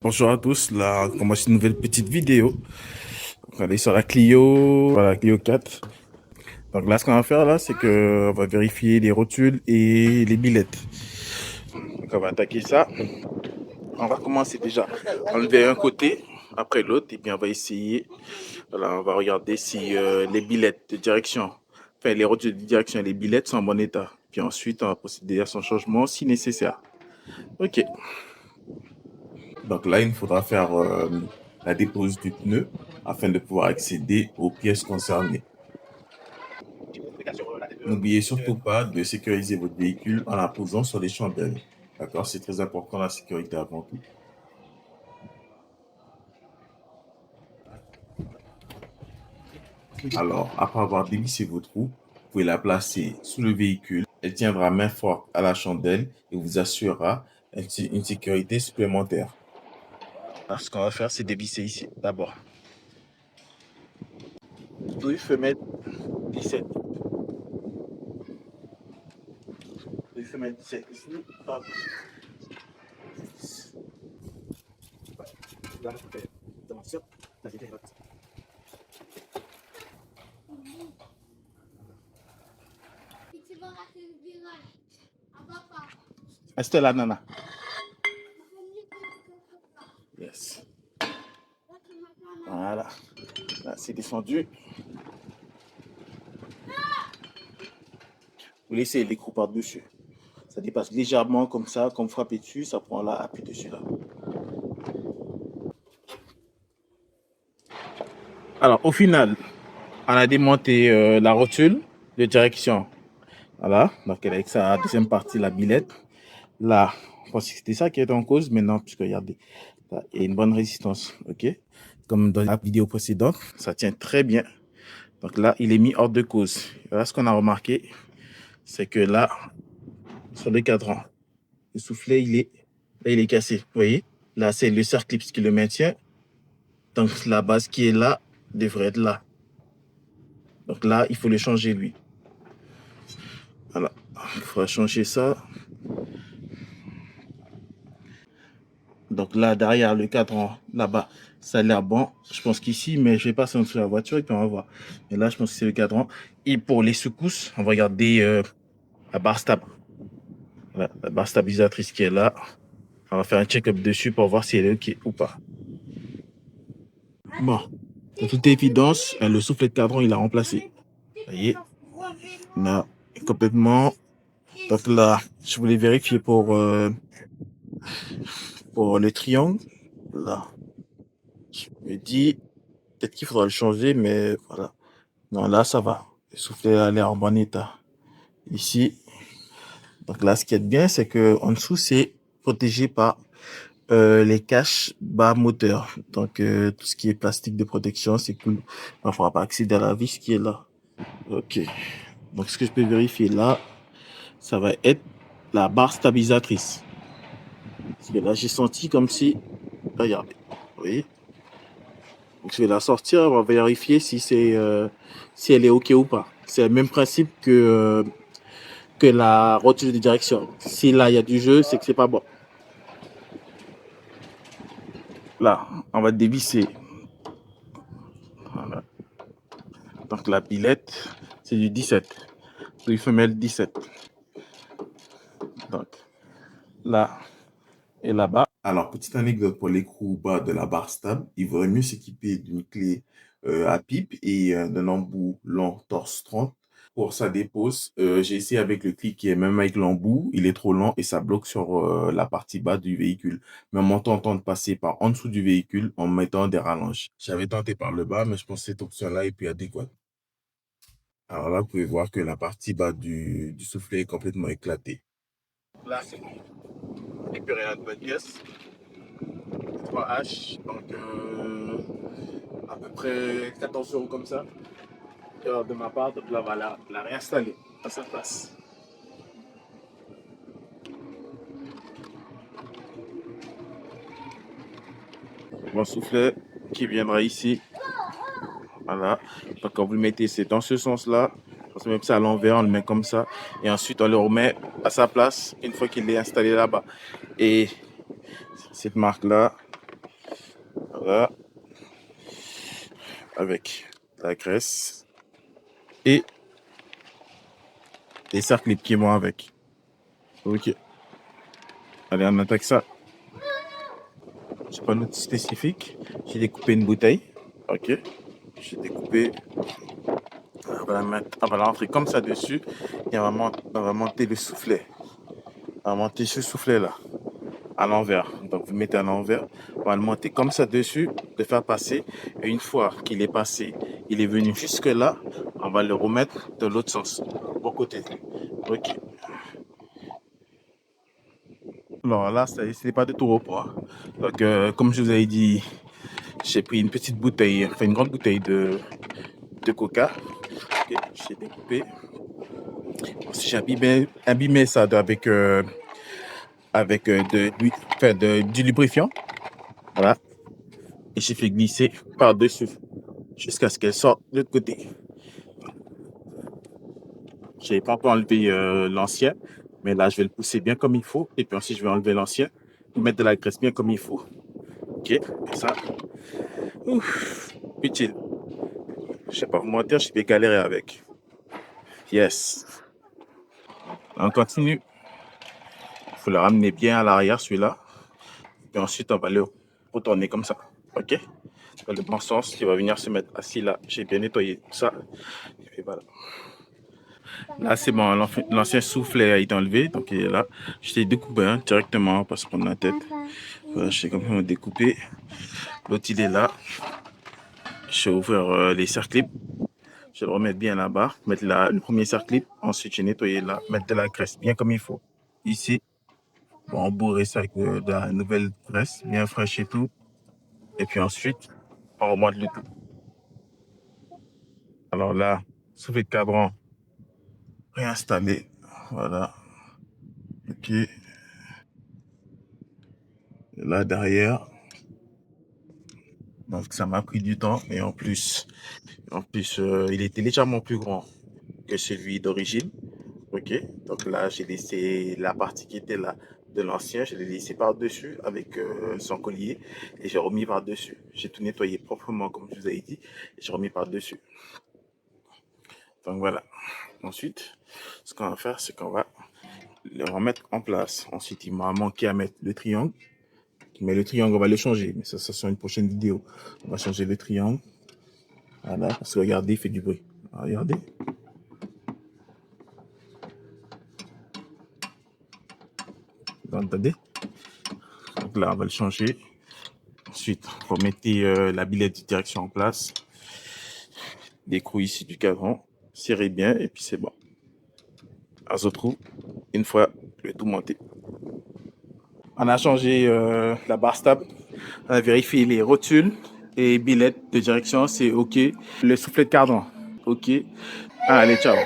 Bonjour à tous, là on commence une nouvelle petite vidéo. On va aller sur la Clio, voilà, la Clio 4. Donc là ce qu'on va faire là, c'est que on va vérifier les rotules et les billettes. Donc on va attaquer ça. On va commencer déjà enlever un côté après l'autre et puis on va essayer. Voilà, on va regarder si les billettes de direction, enfin les rotules de direction et les billettes sont en bon état. Puis ensuite on va procéder à son changement si nécessaire. Ok. Donc là, il faudra faire la dépose du pneu afin de pouvoir accéder aux pièces concernées. N'oubliez surtout pas de sécuriser votre véhicule en la posant sur les chandelles. D'accord? C'est très important, la sécurité avant tout. Alors, après avoir dévissé votre roue, vous pouvez la placer sous le véhicule. Elle tiendra main forte à la chandelle et vous assurera une sécurité supplémentaire. Alors, ce qu'on va faire, c'est dévisser ici, d'abord. Vous pouvez mettre 17. Vous pouvez mettre 17 ici. Hop. Là, je fais attention. Là, j'ai fait l'autre. Restez là, Nana. Yes. Voilà. Là, c'est descendu. Vous laissez l'écrou par-dessus. Ça dépasse légèrement comme ça, comme frapper dessus, ça prend là, appuie dessus là. Alors, au final, on a démonté la rotule de direction. Voilà, donc avec sa deuxième partie, la billette. Là, je pense que c'était ça qui était en cause, mais non, puisque regardez, là, il y a une bonne résistance, ok? Comme dans la vidéo précédente, ça tient très bien. Donc là, il est mis hors de cause. Et là, ce qu'on a remarqué, c'est que là, sur le cadran, le soufflet, là, il est cassé, vous voyez? Là, c'est le Cerclipse qui le maintient. Donc la base qui est là devrait être là. Donc là, il faut le changer, lui. Voilà, il faudra changer ça. Donc là, derrière le cadran, là-bas, ça a l'air bon. Je pense qu'ici, mais je vais passer en dessous de la voiture et puis on va voir. Mais là, je pense que c'est le cadran. Et pour les secousses, on va regarder la barre stable. Voilà, la barre stabilisatrice qui est là. On va faire un check-up dessus pour voir si elle est OK ou pas. Bon, de toute évidence, le soufflet de cadran, il a remplacé. Vous voyez, là, complètement. Donc là, je voulais vérifier pour le triangle. Là, je me dis, peut-être qu'il faudra le changer, mais voilà. Non, là, ça va. Le soufflet a l'air en bon état. Ici, donc là, ce qui est bien, c'est que en dessous, c'est protégé par les caches bas moteur. Donc, tout ce qui est plastique de protection, c'est cool. Il ne faudra pas accéder à la vis qui est là. Ok. Donc, ce que je peux vérifier là, ça va être la barre stabilisatrice. Parce que là, j'ai senti comme si... Regardez. Vous voyez? Donc, je vais la sortir, on va vérifier si elle est OK ou pas. C'est le même principe que la rotule de direction. Si là, il y a du jeu, c'est que c'est pas bon. Là, on va dévisser. Voilà. Donc, la billette, c'est du 17. Souris femelle 17. Donc, là et là-bas. Alors, petite anecdote pour l'écrou bas de la barre stable, il vaudrait mieux s'équiper d'une clé à pipe et d'un embout long torse 30 pour sa dépose. J'ai essayé avec le clic qui est même avec l'embout, il est trop lent et ça bloque sur la partie bas du véhicule. Mais en tentant de passer par en dessous du véhicule en mettant des rallonges. J'avais tenté par le bas, mais je pense que cette option-là est plus adéquate. Alors là, vous pouvez voir que la partie bas du soufflet est complètement éclatée. Là, c'est bon. Récupérer la nouvelle pièce. 3H, donc à peu près 14 euros comme ça. De ma part, donc là, on va la réinstaller à sa place. Mon soufflet qui viendra ici. Voilà. Donc quand vous le mettez, c'est dans ce sens-là. Parce que même ça à l'envers, on le met comme ça. Et ensuite, on le remet à sa place une fois qu'il est installé là-bas. Et cette marque-là, Voilà, avec la graisse et les cercles qui vont avec. Ok. Allez, on attaque ça. J'ai pas un outil spécifique. J'ai découpé une bouteille. Ok. J'ai découpé. On va la rentrer comme ça dessus. Et on va monter le soufflet. On va monter ce soufflet là à l'envers. Donc vous mettez à l'envers. On va le monter comme ça dessus, le faire passer. Et une fois qu'il est passé, il est venu jusque là, on va le remettre de l'autre sens, au côté. Ok. Alors là, c'est pas de tout repos. Donc, comme je vous avais dit, j'ai pris une petite bouteille, enfin une grande bouteille de coca. Okay, j'ai découpé. Ensuite, j'ai abîmé ça avec du lubrifiant. Voilà. Et j'ai fait glisser par-dessus jusqu'à ce qu'elle sorte de l'autre côté. J'ai pas encore enlevé l'ancien, mais là, je vais le pousser bien comme il faut. Et puis ensuite, je vais enlever l'ancien, mettre de la graisse bien comme il faut. Ok, et ça, ouf, utile. Je sais pas vous mentir, je vais galérer avec. Yes. On continue. Il faut le ramener bien à l'arrière, celui-là. Et ensuite, on va le retourner comme ça. Ok? Dans le bon sens, il va venir se mettre assis là. J'ai bien nettoyé ça. Et voilà. Là, c'est bon. L'ancien soufflet a été enlevé. Donc, il est là. Je l'ai découpé directement parce qu'on a la tête. Voilà, je sais comment découper. L'autre, il est là. Je vais ouvrir les cercles. Je vais le remettre bien là-bas. Mettre le premier cercle. Ensuite, j'ai nettoyé là. Mettre de la graisse bien comme il faut. Ici. Bon, embourrer ça avec de la nouvelle graisse, bien fraîche et tout. Et puis ensuite, on remonte le tout. Alors là, soufflet de cadran réinstallé. Voilà. Ok. Et là derrière, donc ça m'a pris du temps. Et il était légèrement plus grand que celui d'origine. Ok. Donc là, j'ai laissé la partie qui était là de l'ancien, je l'ai laissé par-dessus avec son collier et j'ai remis par-dessus. J'ai tout nettoyé proprement comme je vous avais dit et j'ai remis par-dessus. Donc voilà. Ensuite, ce qu'on va faire, c'est qu'on va le remettre en place. Ensuite, il m'a manqué à mettre le triangle. Mais le triangle, on va le changer. Mais ça sera une prochaine vidéo. On va changer le triangle. Voilà, parce que regardez, il fait du bruit. Regardez. Vous entendez? Donc là, on va le changer. Ensuite, remettez la billette de direction en place. L'écrou ici du cadran. Serrez bien et puis c'est bon. On se retrouve une fois le tout monté. On a changé la barre stable. On a vérifié les rotules et billettes de direction. C'est OK. Le soufflet de cadran. OK. Allez, ciao.